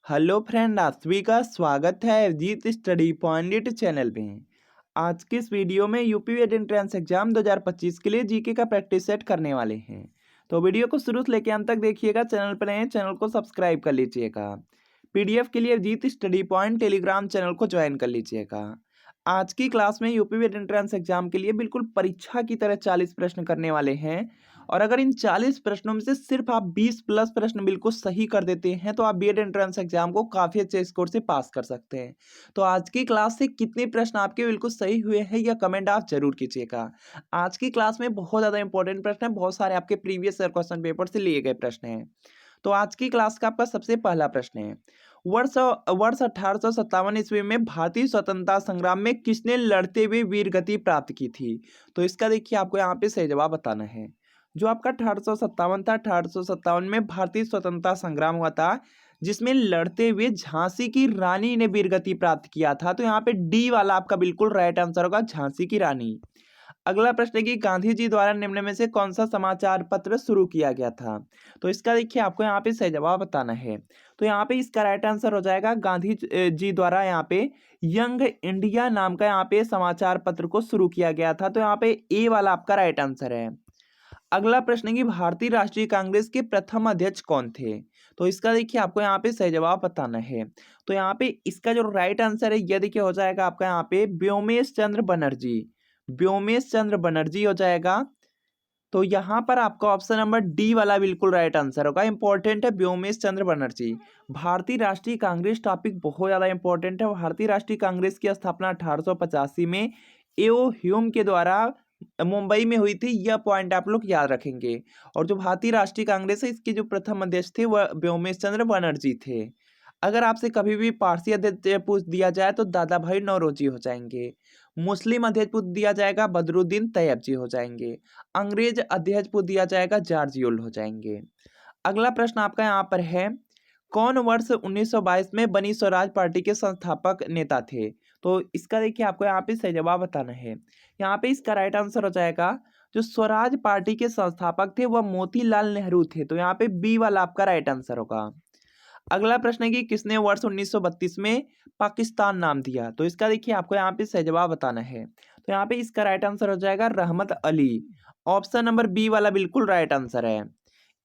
Hello friend, आप सभी का स्वागत है अभिजीत स्टडी पॉइंट चैनल में। आज की इस वीडियो में यूपी एंट्रेंस एग्जाम 2025 के लिए जीके का प्रैक्टिस सेट करने वाले हैं। तो वीडियो को शुरू से लेकर अंत तक देखिएगा। चैनल पर नए चैनल को सब्सक्राइब कर लीजिएगा। पीडीएफ के लिए Abhijeet study point Telegram channel को ज्वाइन कर लीजिएगा। आज की क्लास में यूपी एंट्रेंस एग्जाम के लिए बिल्कुल परीक्षा की तरह 40 प्रश्न करने वाले हैं। और अगर इन 40 प्रश्नों में से सिर्फ आप 20 प्लस प्रश्न बिल्कुल सही कर देते हैं तो आप बीएड एंट्रेंस एग्जाम को काफी अच्छे स्कोर से पास कर सकते हैं। तो आज की क्लास से कितने प्रश्न आपके बिल्कुल सही हुए हैं यह कमेंट आप जरूर कीजिएगा। आज की क्लास में बहुत ज्यादा इंपॉर्टेंट प्रश्न है, बहुत सारे आपके प्रीवियस ईयर क्वेश्चन पेपर से लिए गए प्रश्न हैं। तो आज की क्लास का आपका सबसे पहला प्रश्न है, वर्ष वर्ष 1857 ईस्वी में भारतीय स्वतंत्रता संग्राम में किसने लड़ते हुए वीर गति प्राप्त की थी? तो इसका देखिए आपको यहाँ पे सही जवाब बताना है। जो आपका 1857 था, 1857 में भारतीय स्वतंत्रता संग्राम हुआ था जिसमें लड़ते हुए झांसी की रानी ने वीरगति प्राप्त किया था। तो यहाँ पे डी वाला आपका बिल्कुल राइट आंसर होगा, झांसी की रानी। अगला प्रश्न है कि गांधी जी द्वारा निम्न में से कौन सा समाचार पत्र शुरू किया गया था? तो इसका देखिए आपको यहाँ पे सही जवाब बताना है। तो यहाँ पे इसका राइट आंसर हो जाएगा गांधी जी द्वारा यहाँ पे यंग इंडिया नाम का यहाँ पे समाचार पत्र को शुरू किया गया था। तो यहाँ पे ए वाला आपका राइट आंसर है। अगला प्रश्न है कि भारतीय राष्ट्रीय कांग्रेस के प्रथम अध्यक्ष कौन थे? तो इसका देखिए आपको यहाँ पे सही जवाब बताना है। तो यहाँ पे इसका जो राइट आंसर है यह देखिए हो जाएगा आपका यहाँ पे व्योमेश चंद्र बनर्जी। व्योमेश चंद्र बनर्जी हो जाएगा। तो यहाँ पर आपका ऑप्शन नंबर डी वाला बिल्कुल राइट आंसर होगा। इंपॉर्टेंट है व्योमेश चंद्र बनर्जी। भारतीय राष्ट्रीय कांग्रेस टॉपिक बहुत ज्यादा इंपॉर्टेंट है। भारतीय राष्ट्रीय कांग्रेस की स्थापना 1885 में एओ ह्यूम के द्वारा मुंबई में हुई थी। यह पॉइंट आप लोग याद रखेंगे। और जो भारतीय राष्ट्रीय कांग्रेस है इसके जो प्रथम अध्यक्ष थे वह व्योमेश चंद्र बनर्जी थे। अगर आपसे कभी भी पारसी अध्यक्ष पूछ दिया जाए तो दादा भाई नौरोजी हो जाएंगे। मुस्लिम अध्यक्ष पूछ दिया जाएगा बदरुद्दीन तैयब जी हो जाएंगे। अंग्रेज अध्यक्ष पूछ दिया जाएगा जॉर्जियोल हो जाएंगे। अगला प्रश्न आपका यहाँ पर है, कौन वर्ष 1922 में बनी स्वराज पार्टी के संस्थापक नेता थे? तो इसका देखिए आपको यहाँ पे सही जवाब बताना है। यहाँ पे इसका राइट आंसर हो जाएगा जो स्वराज पार्टी के संस्थापक थे वह मोतीलाल नेहरू थे। तो यहाँ पे बी वाला आपका राइट आंसर होगा। अगला प्रश्न है कि किसने वर्ष 1932 में पाकिस्तान नाम दिया? तो इसका देखिए आपको यहाँ पे सही जवाब बताना है। तो यहाँ पे इसका राइट आंसर हो जाएगा रहमत अली। ऑप्शन नंबर बी वाला बिल्कुल राइट आंसर है।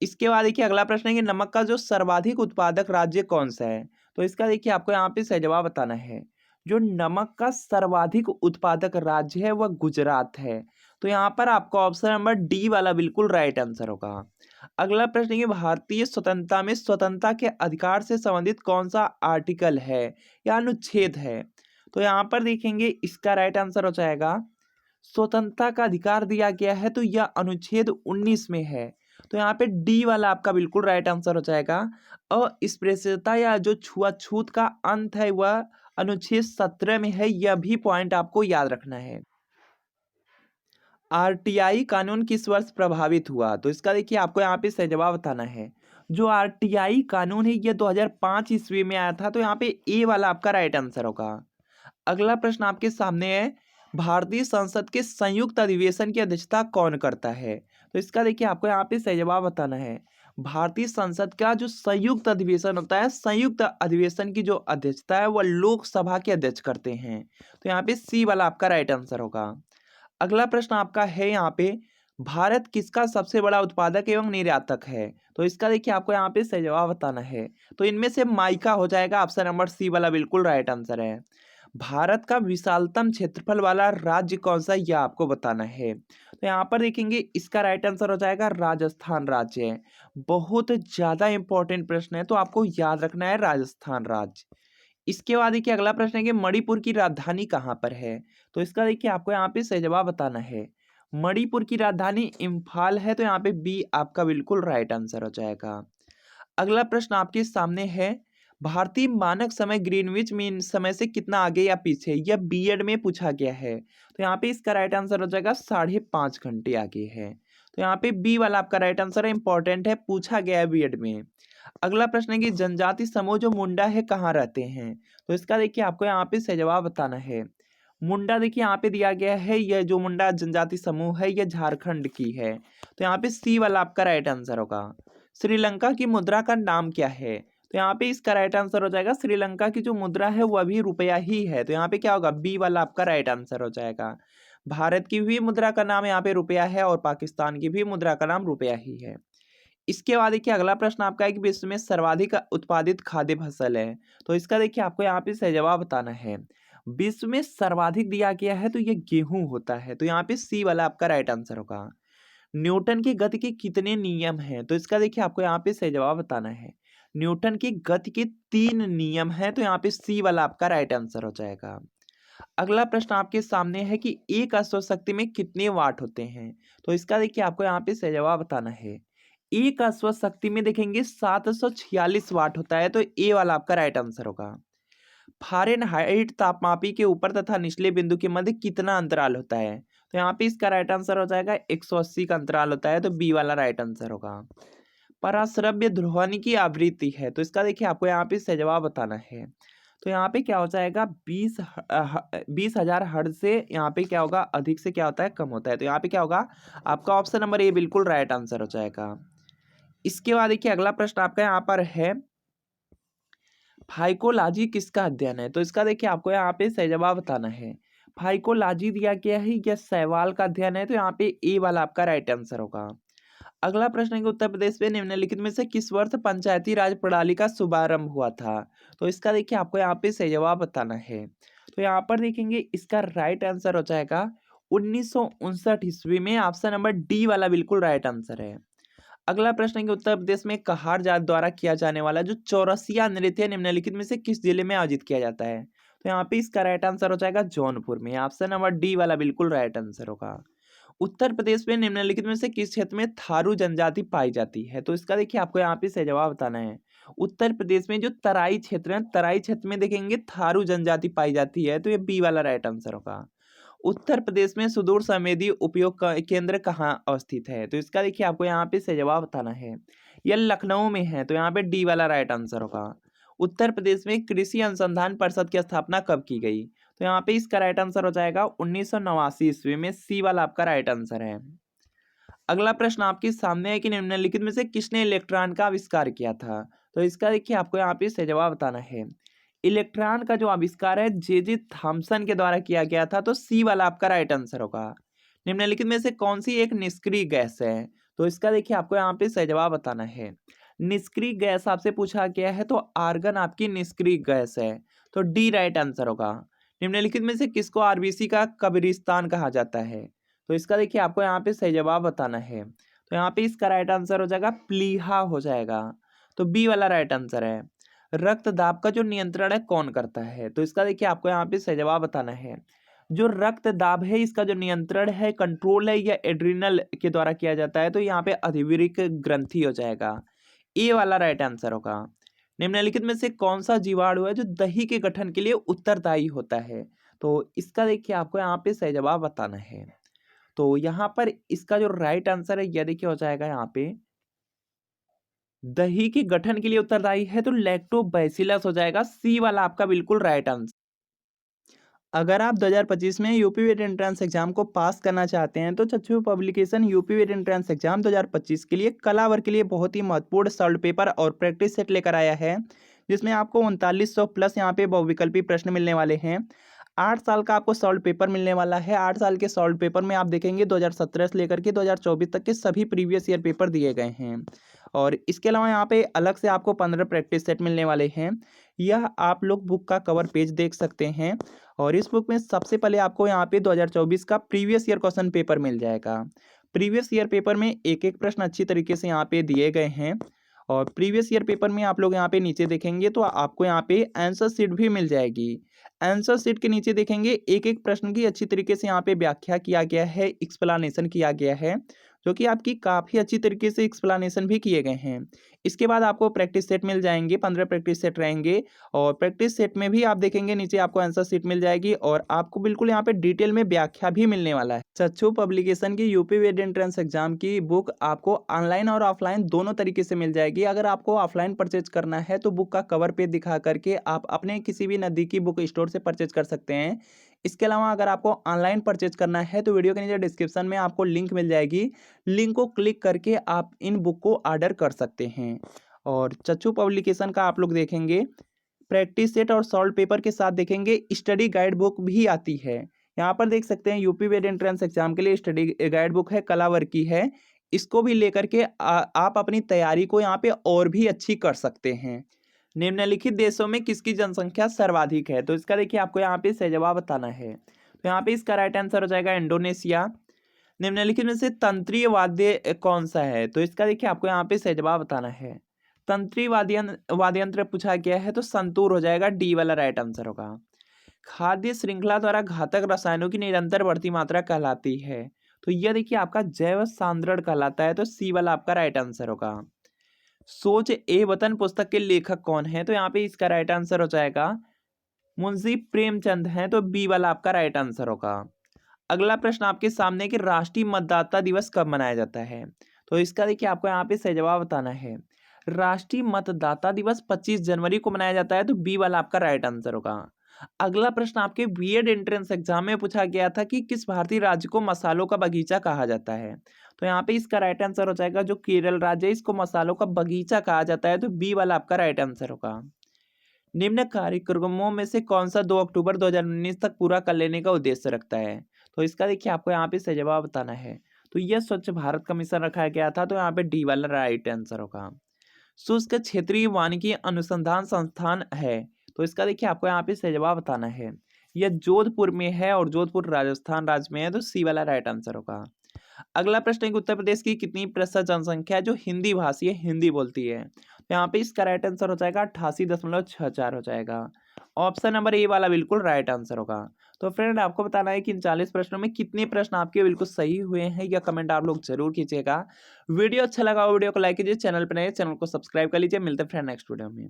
इसके बाद देखिए अगला प्रश्न है कि नमक का जो सर्वाधिक उत्पादक राज्य कौन सा है? तो इसका देखिए आपको यहाँ पे सही जवाब बताना है। जो नमक का सर्वाधिक उत्पादक राज्य है वह गुजरात है। तो यहाँ पर आपका ऑप्शन नंबर डी वाला बिल्कुल राइट आंसर होगा। अगला प्रश्न है कि भारतीय स्वतंत्रता में स्वतंत्रता के अधिकार से संबंधित कौन सा आर्टिकल है या अनुच्छेद है? तो यहाँ पर देखेंगे इसका राइट आंसर हो जाएगा स्वतंत्रता का अधिकार दिया गया है तो यह अनुच्छेद 19 में है। तो यहाँ पे डी वाला आपका बिल्कुल राइट आंसर हो जाएगा। अस्पृश्यता या जो छुआछूत का अंत है वह अनुच्छेद 17 में है। यह भी पॉइंट आपको याद रखना है। आरटीआई कानून किस वर्ष प्रभावित हुआ? तो इसका देखिए आपको यहाँ पे सही जवाब बताना है। जो आरटीआई कानून है यह 2005 ईस्वी में आया था। तो यहाँ पे ए वाला आपका राइट आंसर होगा। अगला प्रश्न आपके सामने है, भारतीय संसद के संयुक्त अधिवेशन की अध्यक्षता कौन करता है? तो इसका देखिए आपको यहाँ पे सही जवाब बताना है। भारतीय संसद का जो संयुक्त अधिवेशन होता है, संयुक्त अधिवेशन की जो अध्यक्षता है वह लोकसभा के अध्यक्ष करते हैं। तो यहाँ पे सी वाला आपका राइट आंसर होगा। अगला प्रश्न आपका है यहाँ पे, भारत किसका सबसे बड़ा उत्पादक एवं निर्यातक है? तो इसका देखिए आपको यहाँ पे सही जवाब बताना है। तो इनमें से माइका हो जाएगा। ऑप्शन नंबर सी वाला बिल्कुल राइट आंसर है। भारत का विशालतम क्षेत्रफल वाला राज्य कौन सा यह आपको बताना है। तो यहाँ पर देखेंगे इसका राइट आंसर हो जाएगा राजस्थान राज्य है। बहुत ज्यादा इंपॉर्टेंट प्रश्न है तो आपको याद रखना है राजस्थान राज्य। इसके बाद देखिए अगला प्रश्न है कि मणिपुर की राजधानी कहाँ पर है? तो इसका देखिए आपको यहाँ पे सही जवाब बताना है। मणिपुर की राजधानी इम्फाल है। तो यहाँ पे बी आपका बिल्कुल राइट आंसर हो जाएगा। अगला प्रश्न आपके सामने है, भारतीय मानक समय ग्रीनविच मीन समय से कितना आगे या पीछे? यह बीएड में पूछा गया है। तो यहाँ पे इसका राइट आंसर हो जाएगा 5.5 घंटे आगे है। तो यहाँ पे बी वाला आपका राइट आंसर है। इंपॉर्टेंट है, पूछा गया है बीएड में। अगला प्रश्न है कि जनजाति समूह जो मुंडा है कहाँ रहते हैं? तो इसका देखिए आपको यहाँ पे सही जवाब बताना है। मुंडा देखिए यहाँ पे दिया गया है, यह जो मुंडा जनजाति समूह है यह झारखंड की है। तो यहाँ पे सी वाला आपका राइट आंसर होगा। श्रीलंका की मुद्रा का नाम क्या है? तो तो यहाँ पे इसका राइट आंसर हो जाएगा श्रीलंका की जो मुद्रा है वह भी रुपया ही है। तो यहाँ पे क्या होगा, बी वाला आपका राइट आंसर हो जाएगा। भारत की भी मुद्रा का नाम यहाँ पे रुपया है और पाकिस्तान की भी मुद्रा का नाम रुपया ही है। इसके बाद देखिए अगला प्रश्न आपका है कि विश्व में सर्वाधिक उत्पादित खाद्य फसल है। तो इसका देखिए आपको यहाँ पे सही जवाब बताना है। विश्व में सर्वाधिक दिया गया है तो ये गेहूं होता है। तो यहाँ पे सी वाला आपका राइट आंसर होगा। न्यूटन की गति के कितने नियम हैं? तो इसका देखिए आपको यहाँ पे सही जवाब बताना है। न्यूटन की गति के 3 नियम हैं। तो यहाँ पे सी वाला आपका राइट आंसर हो जाएगा। अगला प्रश्न आपके सामने है कि एक अश्व शक्ति में कितने वाट होते हैं? तो इसका देखिए आपको यहाँ पे सही जवाब बताना है। एक अश्व शक्ति में देखेंगे 746 वाट होता है। तो ए वाला आपका राइट आंसर होगा। फारेनहाइट तापमापी के ऊपर तथा निचले बिंदु के मध्य कितना अंतराल होता है? तो यहाँ पे इसका राइट आंसर हो जाएगा 180 का अंतराल होता है। तो बी वाला राइट आंसर होगा। पराश्रव्य ध्वनि की आवृत्ति है। तो इसका देखिए आपको यहाँ पे सही जवाब बताना है। तो यहाँ पे क्या हो जाएगा, 20,000 हर्ट्ज से यहाँ पे क्या होगा, अधिक से क्या होता है, कम होता है। तो यहाँ पे क्या होगा, आपका ऑप्शन नंबर ए बिल्कुल राइट आंसर हो जाएगा। इसके बाद देखिए अगला प्रश्न आपका यहाँ पर है, फाइकोलॉजी किसका अध्ययन है? तो इसका देखिए आपको यहाँ पे सही जवाब बताना है। फाइकोलॉजी दिया गया है या शैवाल का अध्ययन है? तो यहाँ पे ए वाला आपका राइट आंसर होगा। अगला प्रश्न है कि उत्तर प्रदेश में निम्नलिखित में से किस वर्ष पंचायती राज प्रणाली का शुभारंभ हुआ था? तो इसका देखिए आपको यहाँ पे सही जवाब बताना है। तो यहाँ पर देखेंगे इसका राइट आंसर हो जाएगा 1959 ईस्वी में। ऑप्शन नंबर डी वाला बिल्कुल राइट आंसर है। अगला प्रश्न है कि उत्तर प्रदेश में कहार जात द्वारा किया जाने वाला जो चौरसिया नृत्य निम्नलिखित में से किस जिले में आयोजित किया जाता है? तो यहाँ पे इसका राइट आंसर हो जाएगा जौनपुर में। ऑप्शन नंबर डी वाला बिल्कुल राइट आंसर होगा। उत्तर प्रदेश में निम्नलिखित में से किस क्षेत्र में थारू जनजाति पाई जाती है? तो इसका देखिए आपको यहाँ पे सही जवाब बताना है। उत्तर प्रदेश में जो तराई क्षेत्र है, तराई क्षेत्र में देखेंगे थारू जनजाति पाई जाती है। तो ये बी वाला राइट आंसर होगा। उत्तर प्रदेश में सुदूर संवेदी उपयोग केंद्र कहाँ अवस्थित है? तो इसका देखिए आपको यहाँ पे सही जवाब बताना है। यह लखनऊ में है। तो यहाँ पे डी वाला राइट आंसर होगा। उत्तर प्रदेश में कृषि अनुसंधान परिषद की स्थापना कब की गई? तो यहाँ पे इसका राइट आंसर हो जाएगा 1989 ईस्वी में। सी वाला आपका राइट आंसर है। अगला प्रश्न आपके सामने है कि निम्नलिखित में से किसने इलेक्ट्रॉन का आविष्कार किया था? तो इसका देखिए आपको यहाँ पे सही जवाब बताना है। इलेक्ट्रॉन का जो आविष्कार है जे थॉमसन के द्वारा किया गया था। तो सी वाला आपका राइट आंसर होगा। निम्नलिखित में से कौन सी एक निष्क्रिय गैस है? तो इसका देखिए आपको यहाँ पे सही जवाब बताना है। निष्क्रिय गैस आपसे पूछा गया है तो आर्गन आपकी निष्क्रिय गैस है। तो डी राइट आंसर होगा। निम्नलिखित में से किसको आरबीसी का कब्रिस्तान कहा जाता है? तो इसका देखिए आपको यहाँ पे सही जवाब बताना है। तो यहाँ पे इसका राइट आंसर हो जाएगा प्लीहा हो जाएगा। तो बी वाला राइट आंसर है। रक्त दाब का जो नियंत्रण है कौन करता है? तो इसका देखिए आपको यहाँ पे सही जवाब बताना है। जो रक्त दाब है इसका जो नियंत्रण है, कंट्रोल है, या एड्रिनल के द्वारा किया जाता है। तो यहाँ पे अधिविरिक ग्रंथि हो जाएगा। ए वाला राइट आंसर होगा। निम्नलिखित में से कौन सा जीवाणु है जो दही के गठन के लिए उत्तरदायी होता है? तो इसका देखिए आपको यहाँ पे सही जवाब बताना है। तो यहाँ पर इसका जो राइट आंसर है यह देखिए हो जाएगा यहाँ पे दही के गठन के लिए उत्तरदायी है। तो लैक्टोबैसिलस हो जाएगा। सी वाला आपका बिल्कुल राइट आंसर। अगर आप 2025 में यूपी वेट एंट्रेंस एग्जाम को पास करना चाहते हैं तो Chachu publication UP vet entrance exam 2025 के लिए कला वर्ग के लिए बहुत ही महत्वपूर्ण सॉल्व पेपर और प्रैक्टिस सेट लेकर आया है, जिसमें आपको 3900 प्लस यहाँ पे बहुविकल्पी प्रश्न मिलने वाले हैं। 8 साल का आपको सॉल्व पेपर मिलने वाला है। 8 साल के सॉल्व पेपर में आप देखेंगे 2017 से लेकर के 2024 तक के सभी प्रीवियस ईयर पेपर दिए गए हैं। और इसके अलावा यहाँ पे अलग से आपको 15 प्रैक्टिस सेट मिलने वाले हैं। यह आप लोग बुक का कवर पेज देख सकते हैं। और इस बुक में सबसे पहले आपको यहाँ पे 2024 का प्रीवियस ईयर क्वेश्चन पेपर मिल जाएगा। प्रीवियस ईयर पेपर में एक एक प्रश्न अच्छी तरीके से यहाँ पे दिए गए हैं। और प्रीवियस ईयर पेपर में आप लोग यहाँ पे नीचे देखेंगे तो आपको यहाँ पे आंसर शीट भी मिल जाएगी। आंसर शीट के नीचे देखेंगे एक एक प्रश्न की अच्छी तरीके से यहाँ पे व्याख्या किया गया है, एक्सप्लेनेशन किया गया है, जो कि आपकी काफ़ी अच्छी तरीके से एक्सप्लेनेशन भी किए गए हैं। इसके बाद आपको प्रैक्टिस सेट मिल जाएंगे, 15 प्रैक्टिस सेट रहेंगे। और प्रैक्टिस सेट में भी आप देखेंगे नीचे आपको आंसर शीट मिल जाएगी और आपको बिल्कुल यहाँ पे डिटेल में व्याख्या भी मिलने वाला है। चच्चू पब्लिकेशन की यूपी वेट एंट्रेंस एग्जाम की बुक आपको ऑनलाइन और ऑफलाइन दोनों तरीके से मिल जाएगी। अगर आपको ऑफलाइन परचेज करना है तो बुक का कवर पेज दिखा करके आप अपने किसी भी नज़दीकी बुक स्टोर से परचेज कर सकते हैं। इसके अलावा अगर आपको ऑनलाइन परचेज करना है तो वीडियो के नीचे डिस्क्रिप्शन में आपको लिंक मिल जाएगी। लिंक को क्लिक करके आप इन बुक को ऑर्डर कर सकते हैं। और चच्चू पब्लिकेशन का आप लोग देखेंगे प्रैक्टिस सेट और सॉल्व पेपर के साथ देखेंगे स्टडी गाइड बुक भी आती है। यहाँ पर देख सकते हैं यूपी वेद एंट्रेंस एग्जाम के लिए स्टडी गाइड बुक है, कलावर की है। इसको भी लेकर के आप अपनी तैयारी को यहाँ पे और भी अच्छी कर सकते हैं। निम्नलिखित देशों में किसकी जनसंख्या सर्वाधिक है? तो इसका देखिए आपको यहाँ पे सही जवाब बताना है। तो यहाँ पे इसका राइट आंसर हो जाएगा इंडोनेशिया। निम्नलिखित में से तंत्रीय वाद्य कौन सा है? तो इसका देखिए आपको यहाँ पे सही जवाब बताना है। तंत्रीय वाद्ययंत्र पूछा गया है तो संतूर हो जाएगा, डी वाला राइट आंसर होगा। खाद्य श्रृंखला द्वारा घातक रसायनों की निरंतर बढ़ती मात्रा कहलाती है। तो यह देखिए आपका जैव सांद्रण कहलाता है, तो सी वाला आपका राइट आंसर होगा। सोच ए वतन पुस्तक के लेखक कौन है? तो यहाँ पे इसका राइट आंसर हो जाएगा मुंशी प्रेमचंद है, तो बी वाला आपका राइट आंसर होगा। अगला प्रश्न आपके सामने कि राष्ट्रीय मतदाता दिवस कब मनाया जाता है? तो इसका देखिए आपको यहाँ पे सही जवाब बताना है। राष्ट्रीय मतदाता दिवस 25 जनवरी को मनाया जाता है, तो बी वाला आपका राइट आंसर होगा। अगला प्रश्न आपके बीएड एंट्रेंस एग्जाम में पूछा गया था कि किस भारतीय राज्य को मसालों का बगीचा कहा जाता है? तो यहाँ पे इसका राइट आंसर हो जाएगा जो केरल राज्य है, इसको मसालों का बगीचा कहा जाता है, तो बी वाला आपका राइट आंसर होगा। निम्न कार्यक्रमों में से कौन सा 2 अक्टूबर 2019 तक पूरा कर लेने का उद्देश्य रखता है? तो इसका देखिए आपको यहाँ पे सही जवाब बताना है। तो यह स्वच्छ भारत का मिशन रखा गया था, तो यहाँ पे डी वाला राइट आंसर होगा। शुष्क क्षेत्रीय वानिकी अनुसंधान संस्थान है, तो इसका देखिए आपको यहाँ पे सही जवाब बताना है। यह जोधपुर में है और जोधपुर राजस्थान राज्य में है, तो सी वाला राइट आंसर होगा। अगला प्रश्न है कि उत्तर प्रदेश की कितनी प्रतिशत जनसंख्या है जो हिंदी भाषी है, हिंदी बोलती है? तो यहाँ पे इसका राइट आंसर हो जाएगा 88.64 हो जाएगा। ऑप्शन नंबर ए वाला बिल्कुल राइट आंसर होगा। तो फ्रेंड आपको बताना है कि इन 40 प्रश्नों में कितने प्रश्न आपके बिल्कुल सही हुए हैं, या कमेंट आप लोग जरूर कीजिएगा। वीडियो अच्छा लगा हो वीडियो को लाइक कीजिए, चैनल पर नए चैनल को सब्सक्राइब कर लीजिए। मिलते हैं फ्रेंड नेक्स्ट वीडियो में।